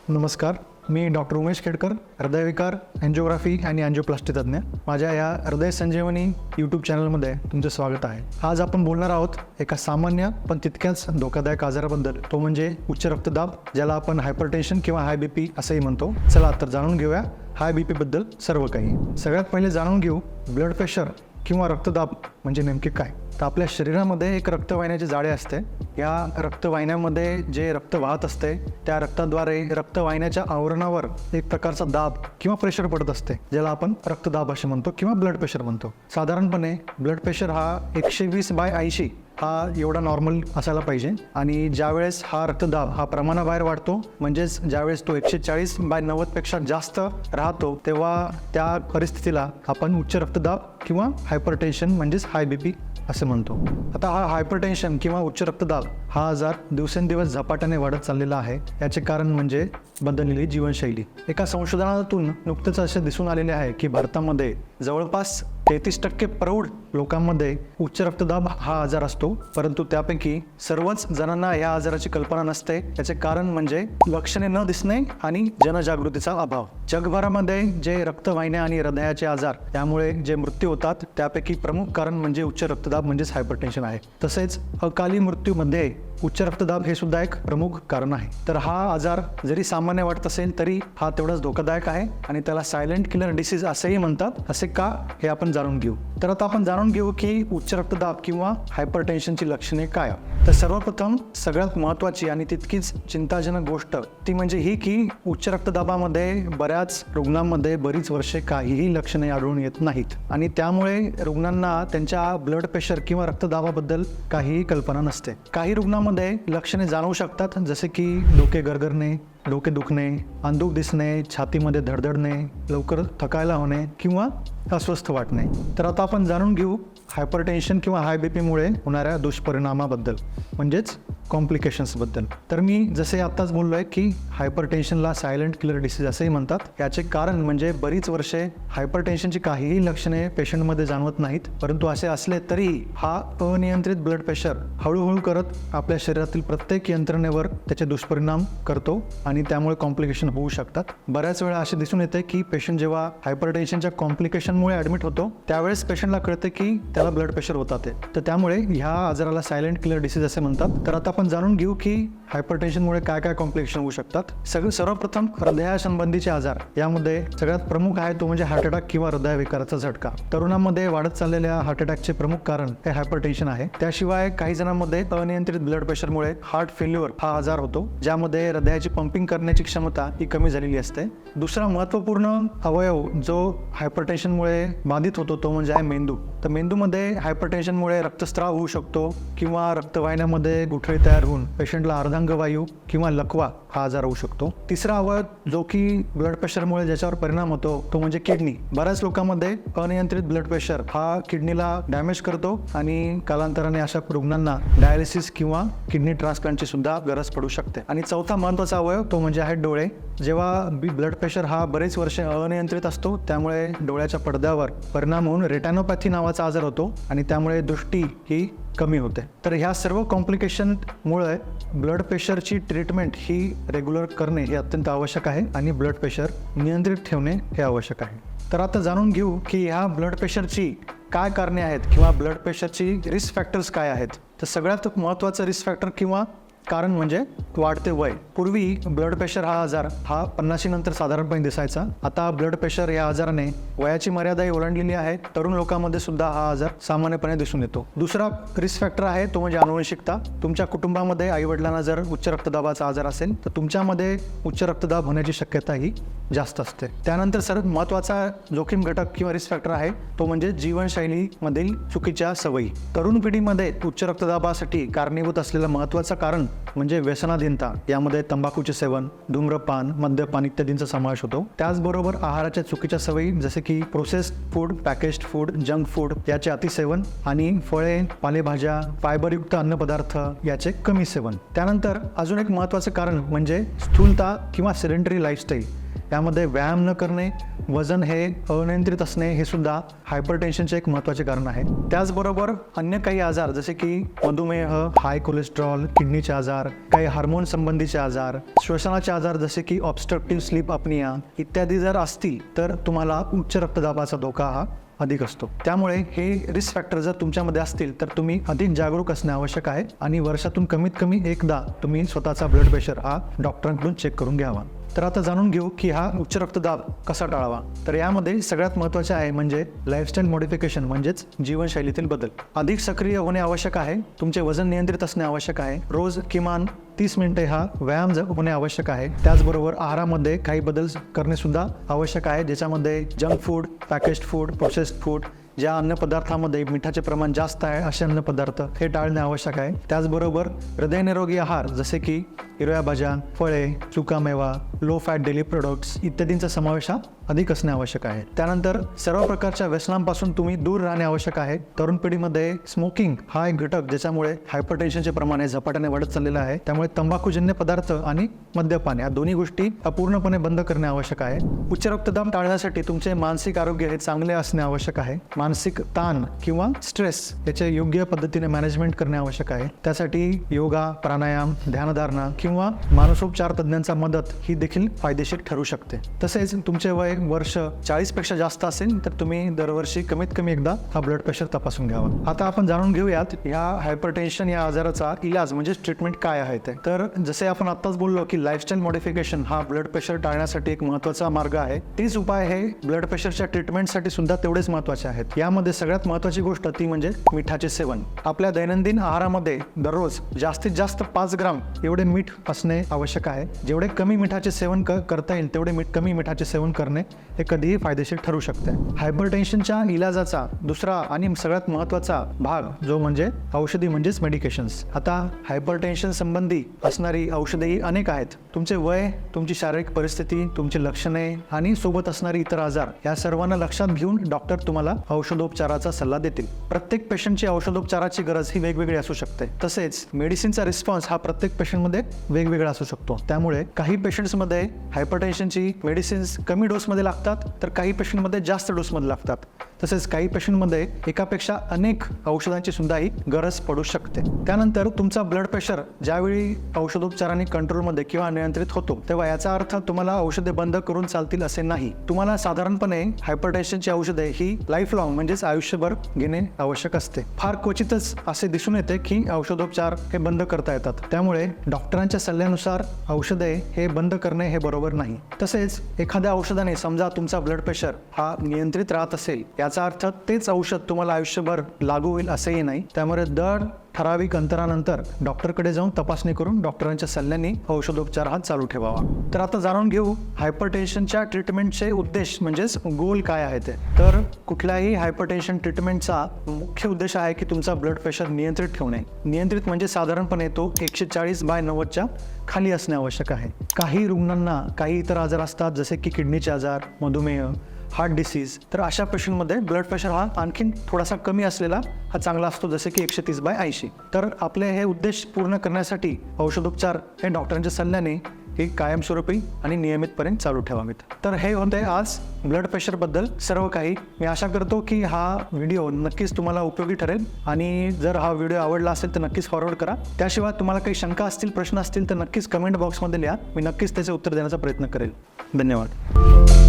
नमस्कार, मी डॉक्टर उमेश खेडकर, हृदयविकार, एन्जिओग्राफी आणि अँजिओप्लास्टी तज्ज्ञ. माझ्या या हृदय संजीवनी यूट्यूब चॅनलमध्ये तुमचे स्वागत आहे. आज आपण बोलणार आहोत एका सामान्य पण तितक्याच धोकादायक आजाराबद्दल, तो म्हणजे उच्च रक्तदाब, ज्याला आपण हायपरटेन्शन किंवा हाय BP असंही म्हणतो. चला तर जाणून घेऊया हाय BP बद्दल सर्व काही. सगळ्यात पहिले जाणून घेऊ ब्लड प्रेशर किंवा रक्तदाब म्हणजे नेमके काय. तर आपल्या शरीरामध्ये एक रक्तवाहिन्याचे जाळे असते. या रक्तवाहिन्यामध्ये जे रक्त वाहत असते त्या रक्ताद्वारे रक्तवाहिन्याच्या आवरणावर एक प्रकारचा दाब किंवा प्रेशर पडत असते, ज्याला आपण रक्तदाब असे म्हणतो किंवा ब्लड प्रेशर म्हणतो. साधारणपणे ब्लड प्रेशर हा 120/80 हा एवढा नॉर्मल असायला पाहिजे. आणि ज्यावेळेस हा रक्तदाब हा प्रमाणाबाहेर वाढतो, म्हणजेच ज्यावेळेस तो 140/90 पेक्षा जास्त राहतो, तेव्हा त्या परिस्थितीला आपण उच्च रक्तदाब किंवा हायपरटेन्शन म्हणजेच हाय BP असे म्हणतो. आता हा हायपरटेन्शन किंवा उच्च रक्तदाब हा आजार दिवसेंदिवस झपाट्याने वाढत चाललेला आहे. याचे कारण म्हणजे बदललेली जीवनशैली. एका संशोधनातून नुकतेच असे दिसून आलेले आहे की भारतामध्ये जवळपास 33% प्रौढ लोकांमध्ये उच्च रक्तदाब हा आजार असतो, परंतु त्यापैकी सर्वच जणांना या आजाराची कल्पना नसते. याचे कारण म्हणजे लक्षणे न दिसणे आणि जनजागृतीचा अभाव. जगभरामध्ये जे रक्तवाहिन्या आणि हृदयाचे आजार त्यामुळे जे मृत्यू होतात त्यापैकी प्रमुख कारण म्हणजे उच्च रक्तदाब म्हणजेच हायपरटेन्शन आहे. तसेच अकाली मृत्यूमध्ये उच्च रक्तदाब हे सुद्धा एक प्रमुख कारण आहे. तर हा आजार जरी सामान्य वाटत असेल तरी हा तेवढाच धोकादायक आहे आणि त्याला सायलेंट किलर डिसीज असेही म्हणतात. असे का हे आपण जाणून घेऊ. तर आता आपण जाणून घेऊ की उच्च रक्तदाब किंवा हायपरटेन्शनची लक्षणे काय. तर सर्वप्रथम सगळ्यात महत्त्वाची आणि तितकीच चिंताजनक गोष्ट ती म्हणजे ही की उच्च रक्तदाबामध्ये बऱ्याच रुग्णांमध्ये बरीच वर्षे काहीही लक्षणे आढळून येत नाहीत आणि त्यामुळे रुग्णांना त्यांच्या ब्लड प्रेशर किंवा रक्तदाबाबद्दल काहीही कल्पना नसते. काही रुग्णांमध्ये लक्षणे जाणवू शकतात, जसे की डोके गरगरणे, डोके दुखणे, अंधुक दिसणे, छातीमध्ये धडधडणे, लवकर थकायला होणे किंवा अस्वस्थ वाटणे. तर आता आपण जाणून घेऊ हायपरटेन्शन किंवा हाय BP मुळे होणाऱ्या दुष्परिणामाबद्दल म्हणजेच कॉम्प्लिकेशन्सबद्दल. तर मी जसे आत्ताच बोललो आहे की हायपरटेन्शनला सायलेंट किलर डिसीज असेही म्हणतात. याचे कारण म्हणजे बरीच वर्षे हायपरटेन्शनची काहीही लक्षणे पेशंटमध्ये जाणवत नाहीत, परंतु असे असले तरी हा अनियंत्रित ब्लड प्रेशर हळूहळू करत आपल्या शरीरातील प्रत्येक यंत्रणेवर त्याचे दुष्परिणाम करतो आणि त्यामुळे कॉम्प्लिकेशन होऊ शकतात. बऱ्याच वेळा असे दिसून येते की पेशंट जेव्हा हायपरटेन्शनच्या कॉम्प्लिकेशनमुळे ॲडमिट होतो त्यावेळेस पेशंटला कळते की त्याला ब्लड प्रेशर होतात. तर त्यामुळे ह्या आजाराला सायलेंट किलर डिसीज असे म्हणतात. तर आता आपण जाणून घेऊ की हायपरटेन्शनमुळे काय काय कॉम्प्लिकेशन होऊ शकतात. सर्वप्रथम हृदयासंबंधीचे आजार. यामध्ये सगळ्यात प्रमुख आहे तो म्हणजे हार्ट अटॅक किंवा हृदयविकाराचा झटका. तरुणांमध्ये वाढत चाललेल्या हार्ट अटॅकचे प्रमुख कारण हे हायपरटेन्शन आहे. त्याशिवाय काही जणांमध्ये अनियंत्रित ब्लड प्रेशरमुळे हार्ट फेल्युअर हा आजार होतो, ज्यामध्ये हृदयाची पंपिंग करण्याची क्षमता ही कमी झालेली असते. दुसरा महत्त्वपूर्ण अवयव जो हायपरटेन्शनमुळे बाधित होतो तो म्हणजे आहे मेंदू. तर मेंदूमध्ये हायपरटेन्शनमुळे रक्तस्राव होऊ शकतो किंवा रक्तवाहिन्यामध्ये गुठळी तयार होऊन पेशंटला अर्धांगवायू किंवा लकवा हा आजार होऊ शकतो. तिसरा अवयव जो की ब्लड प्रेशरमुळे ज्याच्यावर परिणाम होतो तो म्हणजे किडनी. बऱ्याच लोकांमध्ये अनियंत्रित ब्लड प्रेशर हा किडनीला डॅमेज करतो आणि कालांतराने अशा रुग्णांना डायलिसिस किंवा किडनी ट्रान्सप्लांटची सुद्धा गरज पडू शकते. आणि चौथा महत्त्वाचा अवयव तो म्हणजे आहे डोळे. जेव्हा ब्लड प्रेशर हा बरेच वर्षे अनियंत्रित असतो त्यामुळे डोळ्याच्या पडद्यावर परिणाम होऊन रेटॅनोपॅथी नावाचा आजार होतो आणि त्यामुळे दृष्टी ही कमी होते. तर ह्या सर्व कॉम्प्लिकेशनमुळे ब्लड प्रेशरची ट्रीटमेंट ही रेग्युलर करणे हे अत्यंत आवश्यक आहे आणि ब्लड प्रेशर नियंत्रित ठेवणे हे आवश्यक आहे. तर आता जाणून घेऊ की ह्या ब्लड प्रेशरची काय कारणे आहेत किंवा ब्लड प्रेशरची रिस्क फॅक्टर्स काय आहेत. तर सगळ्यात महत्त्वाचं रिस्क फॅक्टर किंवा कारण म्हणजे वाढते वय. पूर्वी ब्लड प्रेशर हा आजार हा 50 नंतर साधारणपणे दिसायचा. आता ब्लड प्रेशर या आजाराने वयाची मर्यादाही ओलांडलेली आहे. तरुण लोकांमध्ये सुद्धा हा आजार सामान्यपणे दिसून येतो. दुसरा रिस्क फॅक्टर आहे तो म्हणजे आनुवंशिकता. तुमच्या कुटुंबामध्ये आईवडिलांना जर उच्च रक्तदाबाचा आजार असेल तर तुमच्यामध्ये उच्च रक्तदाब होण्याची शक्यता ही जास्त असते. त्यानंतर सर्वात महत्त्वाचा जोखीम घटक किंवा रिस्क फॅक्टर आहे तो म्हणजे जीवनशैलीमधील चुकीच्या सवयी. तरुण पिढीमध्ये उच्च रक्तदाबासाठी कारणीभूत असलेलं महत्त्वाचं कारण म्हणजे व्यसनाधीनता. यामध्ये तंबाखूचे सेवन, धूम्रपान, मद्यपान इत्यादींचा समावेश होतो. त्याचबरोबर आहाराच्या चुकीच्या सवयी जसे की processed food, packaged food, junk food याचे अतिसेवन आणि फळे, पालेभाज्या, फायबरयुक्त अन्नपदार्थ याचे कमी सेवन. त्यानंतर अजून एक महत्त्वाचं कारण म्हणजे स्थूलता किंवा सेडेंटरी लाईफस्टाईल. यामध्ये व्यायाम न करणे, वजन हे अनियंत्रित असणे हे सुद्धा हायपरटेन्शनचे एक महत्त्वाचे कारण आहे. त्याचबरोबर अन्य काही आजार जसे की मधुमेह, हाय कोलेस्ट्रॉल, किडनीचे आजार, काही हार्मोन संबंधीचे आजार, श्वसनाचे आजार जसे की ऑब्स्ट्रक्टिव्ह स्लीप अपनिया इत्यादी जर असतील तर तुम्हाला उच्च रक्तदाबाचा धोका हा अधिक असतो. त्यामुळे हे रिस्क फॅक्टर जर तुमच्यामध्ये असतील तर तुम्ही अधिक जागरूक असणे आवश्यक आहे आणि वर्षातून कमीत कमी एकदा तुम्ही स्वतःचा ब्लड प्रेशर हा डॉक्टरांकडून चेक करून घ्यावा. तर आता जाणून घेऊ की हा उच्च रक्तदाब कसा टाळावा. तर यामध्ये सगळ्यात महत्त्वाचे आहे म्हणजे लाईफस्टाईल मॉडिफिकेशन म्हणजेच जीवनशैलीतील बदल. अधिक सक्रिय होणे आवश्यक आहे. तुमचे वजन नियंत्रित असणे आवश्यक आहे. रोज किमान 30 मिनिटे हा व्यायाम होणे आवश्यक आहे. त्याचबरोबर आहारामध्ये काही बदल करणे सुद्धा आवश्यक आहे, ज्याच्यामध्ये junk food, packaged food, processed food, ज्या अन्नपदार्थामध्ये मिठाचे प्रमाण जास्त आहे असे अन्नपदार्थ हे टाळणे आवश्यक आहे. त्याचबरोबर हृदयनिरोगी आहार जसे की हिरव्या भाज्या, फळे, सुकामेवा, लो फॅट डेली प्रोडक्ट्स इत्यादींचा समावेश हा अधिक असणे आवश्यक आहे. त्यानंतर सर्व प्रकारच्या व्यसनांपासून तुम्ही दूर राहणे आवश्यक आहे. तरुण पिढीमध्ये स्मोकिंग हा एक घटक ज्याच्यामुळे हायपरटेन्शनचे प्रमाण हे झपाट्याने वाढत चाललेलं आहे. त्यामुळे तंबाखूजन्य पदार्थ आणि मद्यपान या दोन्ही गोष्टी पूर्णपणे बंद करणे आवश्यक आहे. उच्च रक्तदाब टाळण्यासाठी तुमचे मानसिक आरोग्य हे चांगले असणे आवश्यक आहे. मानसिक ताण किंवा स्ट्रेस याचे योग्य पद्धतीने मॅनेजमेंट करणे आवश्यक आहे. त्यासाठी योगा, प्राणायाम, ध्यानधारणा किंवा मानसोपचार तज्ञांचा मदत ही देखील फायदेशीर ठरू शकते. तसेच तुमचे वय वर्ष 40 पेक्षा जास्त असेल तर तुम्ही दरवर्षी कमीत कमी एकदा हा ब्लड प्रेशर तपासून घ्यावा. आता आपण जाणून घेऊयात ह्या हायपरटेन्शन या आजाराचा इलाज म्हणजे ट्रीटमेंट काय आहे ते. तर जसे आपण आत्ताच बोललो की लाईफस्टाईल मॉडिफिकेशन हा ब्लड प्रेशर टाळण्यासाठी एक महत्त्वाचा मार्ग आहे. तीच उपाय हे ब्लड प्रेशरच्या ट्रीटमेंटसाठी सुद्धा तेवढेच महत्त्वाचे आहेत. यामध्ये सगळ्यात महत्त्वाची गोष्ट ती म्हणजे मिठाचे सेवन. आपल्या दैनंदिन आहारामध्ये दररोज जास्तीत जास्त 5 ग्राम एवढे मीठ असणे आवश्यक आहे. जेवढे कमी मिठाचे सेवन करता येईल तेवढे कमी मिठाचे सेवन करणे हे कधीही फायदेशीर ठरू शकते. हायपरटेन्शनच्या इलाजाचा दुसरा आणि सगळ्यात महत्त्वाचा भाग जो म्हणजे औषधी म्हणजेच मेडिकेशन्स. आता हायपरटेन्शन संबंधी असणारी औषधेही अनेक आहेत. तुमचे वय, तुमची शारीरिक परिस्थिती, तुमची लक्षणे आणि सोबत असणारी इतर आजार या सर्वांना लक्षात घेऊन डॉक्टर तुम्हाला औषधोपचाराचा सल्ला देतील. प्रत्येक पेशंटची औषधोपचाराची गरज ही वेगवेगळी असू शकते. तसेच मेडिसिनचा रिस्पॉन्स हा प्रत्येक पेशंटमध्ये वेगवेगळा असू शकतो. त्यामुळे काही पेशंट्समध्ये हायपरटेन्शनची मेडिसिन्स कमी डोसमध्ये लागतात तर काही पेशंटमध्ये जास्त डोसमध्ये लागतात. तसेच काही पेशंटमध्ये एकापेक्षा अनेक औषधांची सुद्धा ही गरज पडू शकते. त्यानंतर तुमचा ब्लड प्रेशर ज्यावेळी औषधोपचाराने कंट्रोलमध्ये किंवा नियंत्रित होतो तेव्हा याचा अर्थ तुम्हाला औषधे बंद करून चालतील असे नाही. तुम्हाला साधारणपणे हायपरटेन्शनची औषधे ही लाईफ लॉंग म्हणजेच आयुष्यभर घेणे आवश्यक असते. फार क्वचितच असे दिसून येते की औषधोपचार हे बंद करता येतात. त्यामुळे डॉक्टरांच्या सल्ल्यानुसार औषधे हे बंद करणे हे बरोबर नाही. तसेच एखाद्या औषधाने समजा तुमचा ब्लड प्रेशर हा नियंत्रित राहत असेल याचा अर्थ तेच औषध तुम्हाला आयुष्यभर लागू होईल असेही नाही. त्यामुळे दर ठराविक अंतरानंतर डॉक्टरकडे जाऊन तपासणी करून डॉक्टरांच्या सल्ल्याने औषधोपचार हा चालू ठेवावा. तर आता जाणून घेऊ हायपरटेन्शनच्या ट्रीटमेंटचे उद्देश म्हणजेच गोल काय आहे ते. तर कुठल्याही हायपरटेन्शन ट्रीटमेंटचा मुख्य उद्देश आहे की तुमचा ब्लड प्रेशर नियंत्रित ठेवणे. नियंत्रित म्हणजे साधारणपणे तो 140/90च्या खाली असणे आवश्यक आहे. काही रुग्णांना काही इतर आजार असतात जसे की किडनीचे आजार, मधुमेह, हार्ट डिसीज. तर अशा पेशंटमध्ये ब्लड प्रेशर हा आणखीन थोडासा कमी असलेला हा चांगला असतो जसे की 130/80. तर आपले हे उद्देश पूर्ण करण्यासाठी औषधोपचार हे डॉक्टरांच्या सल्ल्याने हे कायमस्वरूपी आणि नियमितपणे चालू ठेवावेत. तर हे होते आज ब्लड प्रेशरबद्दल सर्व काही. मी आशा करतो की हा व्हिडिओ नक्कीच तुम्हाला उपयोगी ठरेल आणि जर हा व्हिडिओ आवडला असेल तर नक्कीच फॉरवर्ड करा. त्याशिवाय तुम्हाला काही शंका असतील, प्रश्न असतील तर नक्कीच कमेंट बॉक्समध्ये लिहा. मी नक्कीच त्याचे उत्तर देण्याचा प्रयत्न करेल. धन्यवाद.